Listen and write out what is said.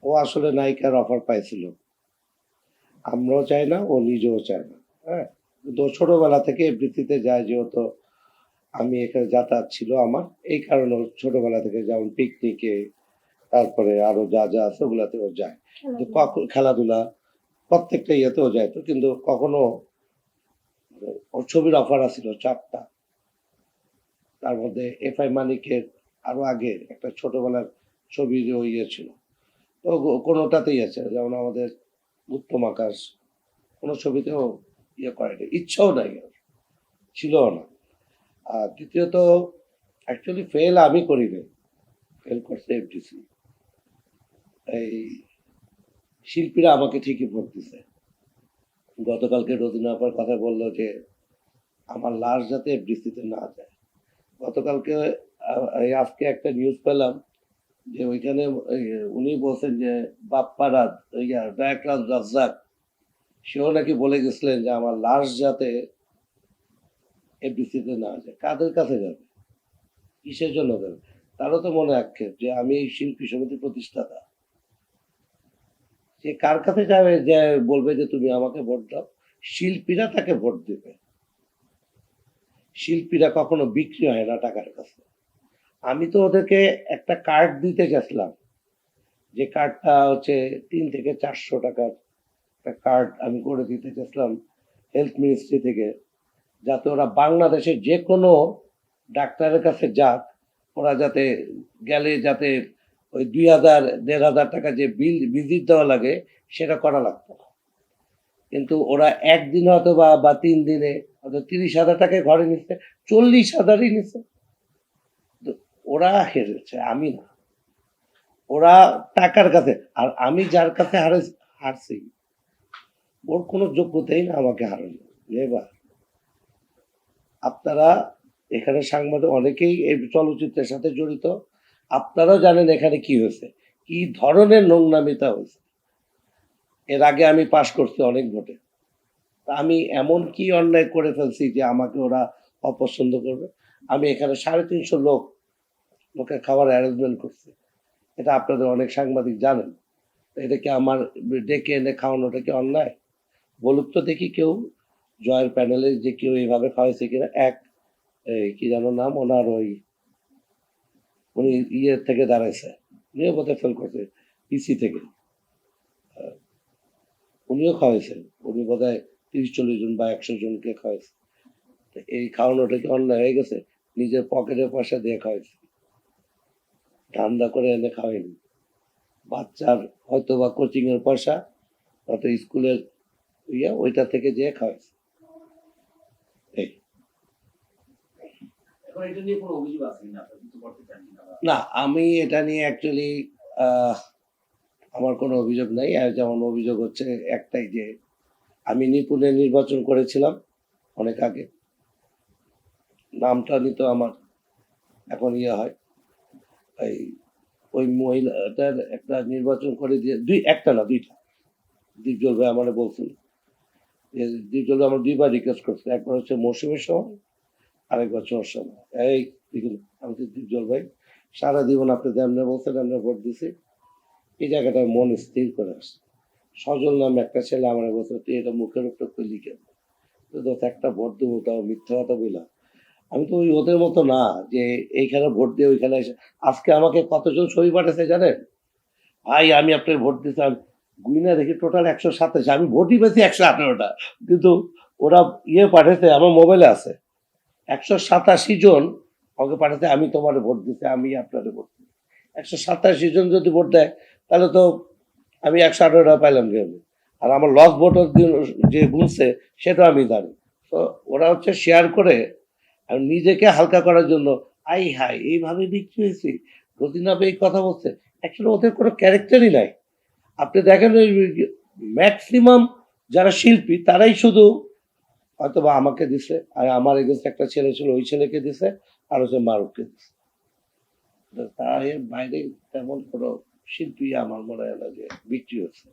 ও আসলে নায়িকার অফার পাইছিল, আমরাও চাই না, ও নিজেও চায় না। হ্যাঁ, তো ছোটবেলা থেকে এফডিসিতে যায়, যেহেতু আমি এখানে যাতায়াত ছিল আমার, এই কারণে ও ছোটবেলা থেকে যেমন পিকনিকে, তারপরে আরো যা যা আছে ওগুলাতেও যায়। কিন্তু কখন খেলাধুলা প্রত্যেকটা ইয়েতেও যায়, তো কিন্তু কখনো ওর ছবির অফার আছিল 4টা, তার মধ্যে এফআই মানিকের আরো আগে একটা ছোটবেলার ছবির ওই ইয়ে ছিল, তো কোনোটাতেই আছে, যেমন আমাদের উত্তম আকাশ, কোনো ছবিতেও ইয়ে করেনি, ইচ্ছাও নাই ওর, ছিলও না। আর দ্বিতীয়ত অ্যাকচুয়ালি ফেল আমি করি নাই, ফেল করছে এফডিসি। এই শিল্পীরা আমাকে ঠিকই ভোট দিছে। গতকালকে রোজিনা আপার কথা বললো যে আমার লাশ যাতে এফডিসিতে না যায়। গতকালকে এই আজকে একটা নিউজ পেলাম যে ওইখানে উনি বলছেন যে বাপ্পারাজ ডায়াকরাজ রাজ্জাক, সেও নাকি বলে গেছিলেন যে আমার লাশ যাতে এফডিসিতে না যায়। কাদের কাছে যাবে, কিসের জন্য যাবে? তারও তো মনে আক্ষেপ যে আমি এই শিল্পী সমিতির প্রতিষ্ঠাতা, সে কার কাছে যাবে যে বলবে যে তুমি আমাকে ভোট দাও? শিল্পীরা তাকে ভোট দেবে। শিল্পীরা কখনো বিক্রি হয় না টাকার কাছে। আমি তো ওদেরকে একটা কার্ড দিতে গেছিলাম, যে কার্ডটা হচ্ছে 3 থেকে 400 টাকার একটা কার্ড আমি করে দিতে গেছিলাম হেলথ মিনিস্ট্রি থেকে, যাতে ওরা বাংলাদেশের যে কোনো ডাক্তারের কাছে যাক, ওরা যাতে গেলে যাতে ওই 2000-1500 টাকা যে ভিজিট দেওয়া লাগে সেটা করা লাগতো না। কিন্তু ওরা একদিন হয়তো বা 3 দিনে হয়তো 30,000 টাকায় ঘরে নিচ্ছে, 40,000ই নিচ্ছে। ওরা হেরেছে, আমি না। ওরা টাকার কাছে, আর আমি যার কাছে হারছি ওর কোনো যোগ্যতাই না আমাকে হারানো। এবার আপনারা এখানে সাংবাদিক অনেকেই এই চলচ্চিত্রের সাথে জড়িত, আপনারাও জানেন এখানে কি হয়েছে, কি ধরনের নোংরামিতা হয়েছে। এর আগে আমি পাশ করছি অনেক ভোটে, আমি এমন কি অন্যায় করে ফেলছি যে আমাকে ওরা অপছন্দ করবে? আমি এখানে 350 লোকের খাবার অ্যারেঞ্জমেন্ট করছি, এটা আপনাদের অনেক সাংবাদিক জানেন। এটা কি আমার ডেকে এনে খাওয়ানোটা কি অন্যায়? বলুক তো দেখি কেউ জয়ের প্যানেলে যে কেউ এইভাবে খাওয়াইছে কিনা। কি যেন নাম ওনার, উনি ইয়ে থেকে দাঁড়াইছে, উনিও বোধহয় ফেল করছে পিসি থেকে, উনিও খাওয়াইছেন, উনি বোধহয় 30-40 জন বা 100 জনকে খাওয়াইছে। এই খাওয়ানোটা কি অন্যায় হয়ে গেছে? নিজের পকেটের পয়সা দিয়ে খাওয়াইছে, ধান্দা করে এনে খাওয়াইনি। বাচ্চার হয়তো বা কোচিং এর পয়সা, হয়তো স্কুলের ওইটা থেকে যেয়ে খাওয়াইছে। এই না, আমি এটা নিয়ে অ্যাকচুয়ালি আমার কোনো অভিযোগ নাই। আর যেমন অভিযোগ হচ্ছে একটাই, যে আমি নিপুণে নির্বাচন করেছিলাম অনেক আগে, নামটা নিত আমার এখন হয়, এই ওই মহিলাটার একটা নির্বাচন করে দিয়ে একটা না দুইটা, দীপজল ভাই আমার বলছিল যে দীপজল আমার 2বার রিকোয়েস্ট করছে, একবার হচ্ছে মৌসুমের সময়, আরেকবার ছোঁয়ার সময়। এই আমি তো দীপজল ভাই সারা জীবন আপনি যেমন বলছেন আমরা ভোট দিছি, এই জায়গাটায় মন স্থির করে আসছে। সজল নামে একটা ছেলে আমার বলছে তুই এটা মুখের উপর তুই লিখে তো একটা ভোট দেবো, তাও মিথ্যা কথা বললাম। আমি তো ওই ওদের মতো না যে এইখানে ভোট দিয়ে ওইখানে এসে। আজকে আমাকে কতজন ছবি পাঠাচ্ছে জানেন? ভাই আমি আপনার ভোট দিতাম, গুইনা দেখি টোটাল 127, আমি ভোটই পেয়েছি 118টা, কিন্তু ওরা পাঠাতে আমার মোবাইলে আছে 187 জন আমাকে পাঠাতে, আমি তোমার ভোট দিতে, আমি আপনার ভোট দিই। 187 জন যদি ভোট দেয় তাহলে তো আমি 118টা পাইলাম কেন? আর আমার লস ভোট যে গুনছে সেটা আমি জানি। তো ওরা হচ্ছে শেয়ার করে আর নিজেকে হালকা করার জন্য আই হাই এইভাবে বিক্রি হয়েছি, রতিনাবে এই কথা বলছে। অ্যাকচুয়ালি ওদের কোনো ক্যারেক্টারই নাই। আপনি দেখেন ওই ম্যাক্সিমাম যারা শিল্পী তারাই শুধু হয়তো বা আমাকে দিছে, আর আমার এগেন্সে একটা ছেলে ছিল, ওই ছেলেকে দিছে, আর হচ্ছে মারুফকে দিছে। তার বাইরে তেমন কোনো শিল্পী আমার মনে হয় না যে বিক্রি হচ্ছে।